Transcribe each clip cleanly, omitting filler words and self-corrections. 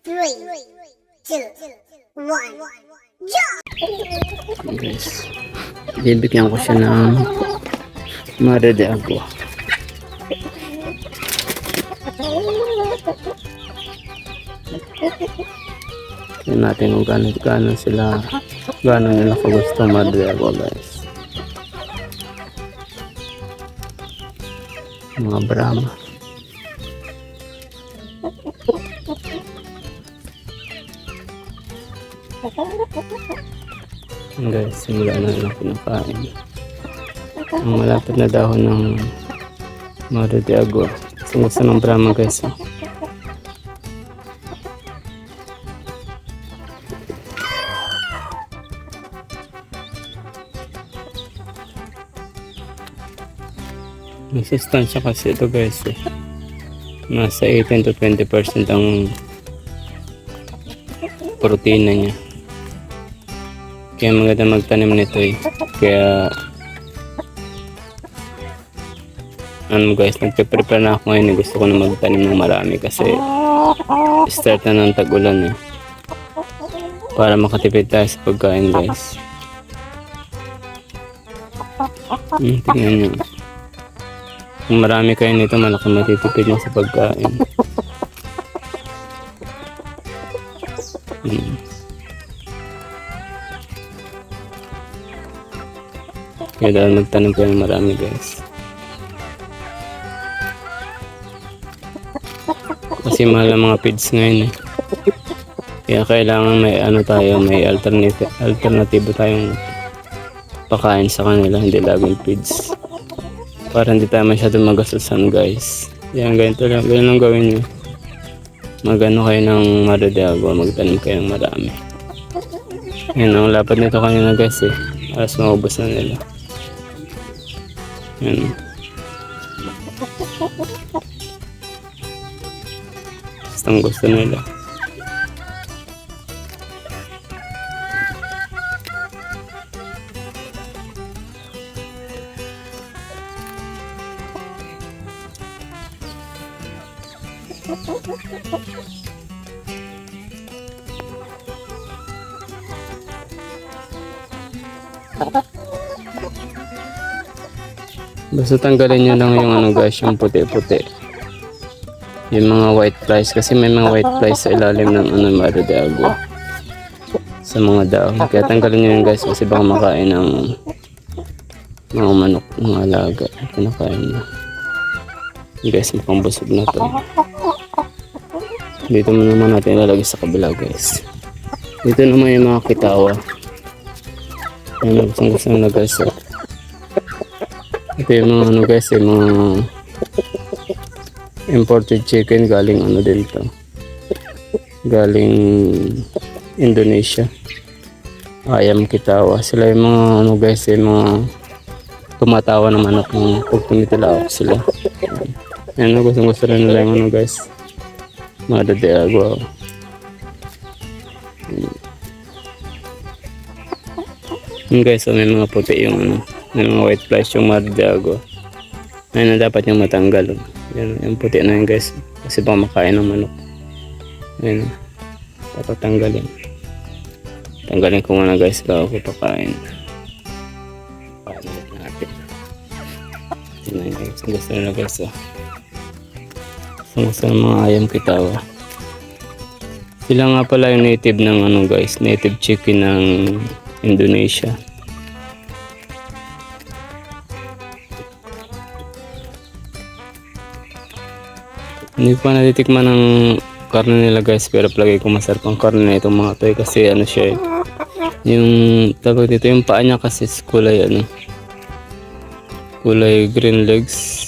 Three, two, one, jump! Guys, bibigyan ko siya ng Mare de Agua. Tignan natin kung gano'n sila, gano'n nila kagusto Mare de Agua, guys. Mga Brahma. Guys, simula na lang pinakain. Ang malapit na dahon ng Mare de Agua. Gusto ng Brahma, guys. May sustansya kasi ito, guys. Nasa 18 to 20% ang protina niya. Kaya maganda magtanim nito eh. Kaya guys, nagpe-prepare na ako ngayon. Gusto ko na magtanim ng marami kasi start na ng tag-ulan eh. Para makatipid tayo sa pagkain, guys. Tingnan nyo. Kung marami kayo nito, malaki matitipid mo sa pagkain. Kaya dahil magtanim kayo ng marami, guys. Kasi mahal ang mga feeds ngayon eh. Kaya kailangan may may alternatibo tayong pakain sa kanila, hindi laging feeds. Para hindi tayo masyadong magastusan, guys. Yan, ganito lang gawin nyo. Magano kayo ng Mare de Agua, magtanim kayo ng marami. Yan, ang lapad nito kanina, guys eh. Alas maubos na nila. Yan. Gusto nila. Basta tanggalin nyo lang yung guys, yung puti-puti. Yung mga white flies. Kasi may mga white flies sa ilalim ng Mare de Agua. Sa mga dahon. Kaya tanggalin nyo yun, guys. Kasi baka makain ng mga manok, mga alaga. Kinakain na. Guys, mukhang busog na to. Dito mo naman natin ilalagay sa kabila, guys. Dito naman yung mga kitawa. Yan, gusto na, guys. Ito yung mga guys, yung mga imported chicken galing din to. Galing Indonesia. Ayam kitawa. Sila yung mga guys, yung mga tumatawa ng manok ng pag tumitilaok sila. Yan, gusto rin nila yung guys. Mare de Agua. Yung guys, may mga puti yung may mga white flies yung Mare de Agua. Ayun na dapat yung matanggal. Yan, yung puti na yun, guys. Kasi baka makain ng manok. Ayun. Dapat tanggalin. Tanggalin ko muna, guys, bago ko pakain. Pakain natin. Tingnan nyo, guys. Gusto nila, guys. Gusto ng mga ayam kitawa. Sila nga pala yung native ng guys. Native chicken ng Indonesia. Hindi pa natitikman ng karne nila, guys, pero palagi ko masarap ang karne na itong mga toy kasi siya yung tawag dito, yung paa niya kasi kulay kulay green legs.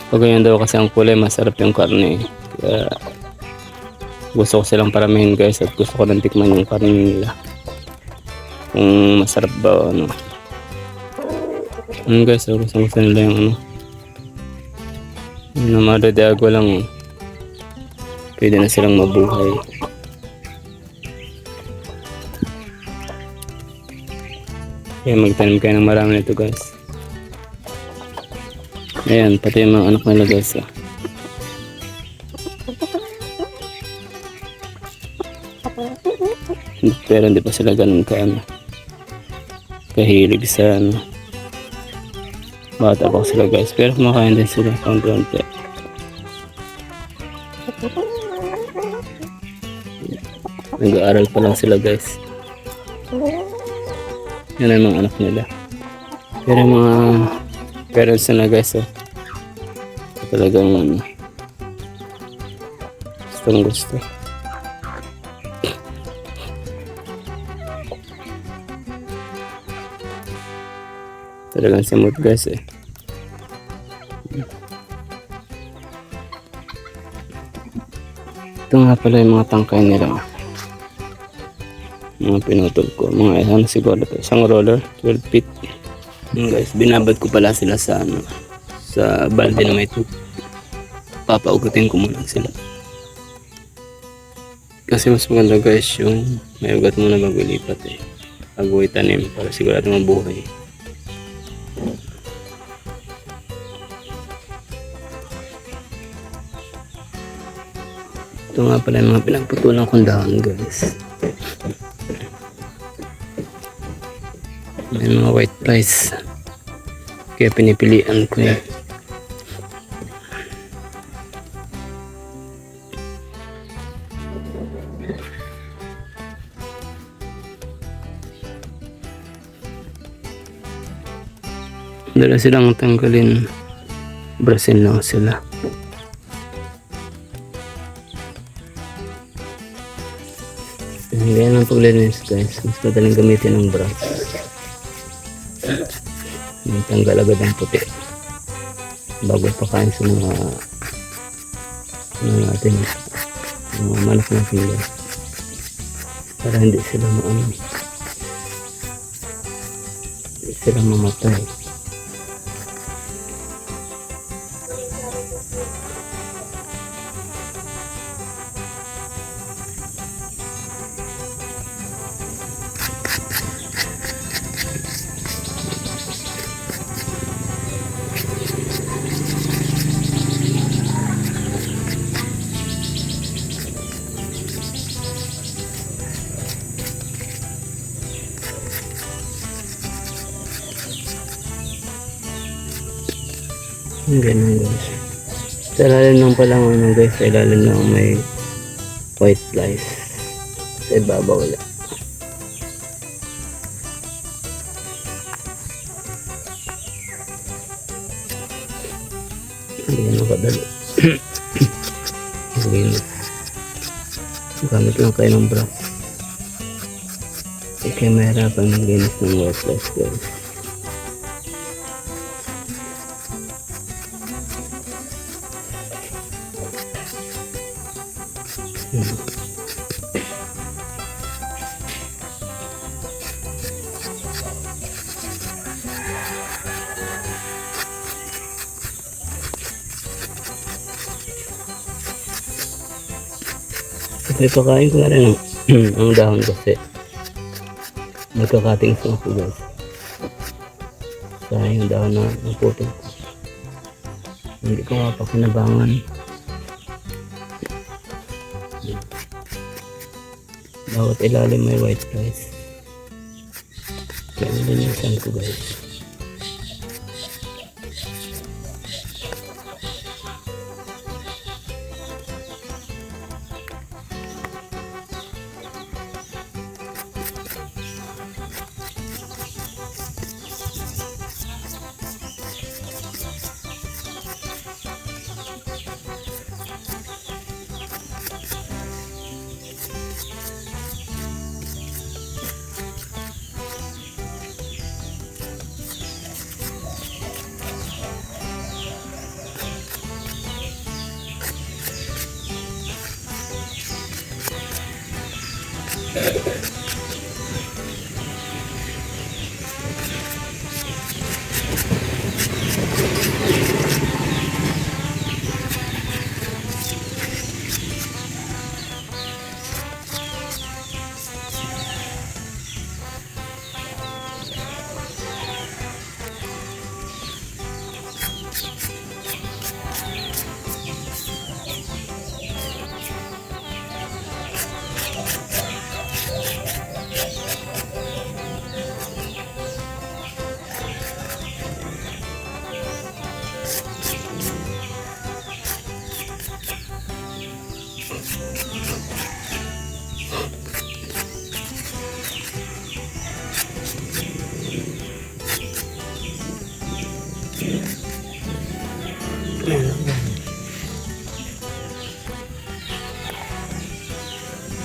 Pag ganyan daw kasi ang kulay, masarap yung karne. Kaya gusto ko silang paramihin, guys, at gusto ko nang tikman yung karne nila kung masarap ba guys, gusto nila yung Mare de Agua lang. Pwede na silang mabuhay. Kaya magtanim kayo ng marami nito, guys. Ayan, pati yung mga anak nila, guys. Pero hindi pa sila ganun kahilig sa bata pa sila guys. Pero kumakain din sila konti-konti. Nag-aaral pa lang sila guys. Yan ang mga anak nila. Pero yung mga parents na guys, talagang gusto. Talagang simot guys Ito nga pala yung mga tangkay nila. Mga pinutol ko. Mga siguro ito. Isang roller, 12 feet. Guys, binabad ko pala sila sa sa balde na may tubig. Papaugutin ko muna sila. Kasi mas maganda guys yung may ugat muna bago ilipat bago itanim para sigurado mabuhay. Ito nga pala yung mga pinagputulang kong dahon guys. May mga white rice. Kaya pinipilian ko yan. Dala silang tanggalin. Brasin lang sila. Hindi yan ang paglinis guys. Mas madaling gamitin ng brush. Tanggal agad ang puti. Bago pakain sa mga ating mga manok na sila. Para hindi sila hindi sila mamatay. Ganun guys. Sa ilalim lang pala guys, sa ilalim lang may white flies. Sa ibabaw wala. Hindi na kadali. Gamit lang kayo ng brush. Kaya mahirapan maglinis ng white flies guys. Ipakain ko na rin ang dahon kasi magkakating sa ako guys. Sayang yung dahon na naputol ko. Hindi ko mapakinabangan. Bawat ilalim may white rice. Kaya nilinisan ko guys.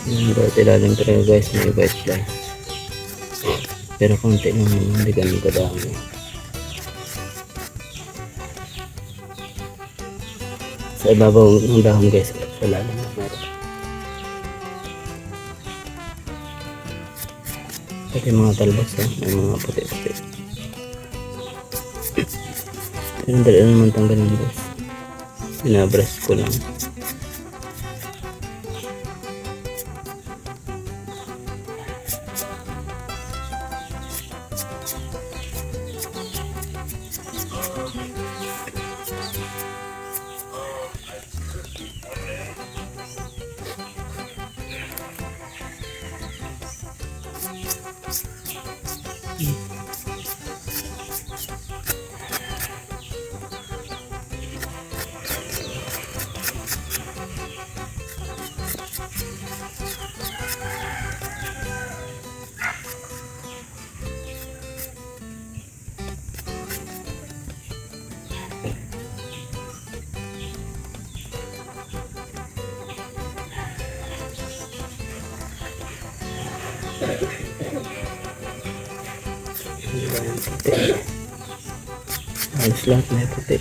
Yung dati lalim talaga guys, may white fly. Pero konti lang naman, hindi ganun kadami. Sa ibabaw ng dahon guys, sa lalim na meron. Pati mga talbos may mga puti-puti. Pero dali naman tanggalin guys. Binabras ko lang. Puti. Halos lahat may puti.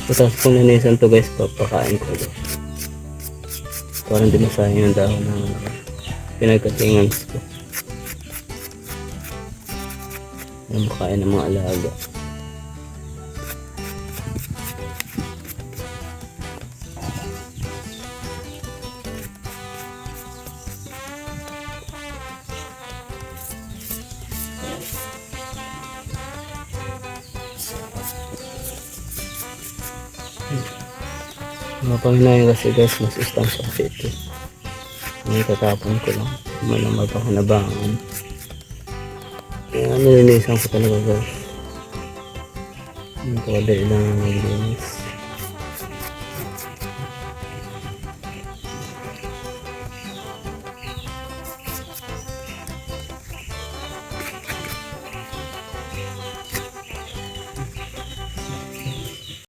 Tapos kung nanisan to guys, papakain ko ito. Parang di masayang yung dahon ng pinagkatingan ko. Ang makain ng mga alaga. Mga panginayin kasi guys, mas istansya kasi ito. May tatapon ko lang. Malang magpakanabangan. Kaya nilinisan ko talaga guys. Ang kadali lang ang naglinis.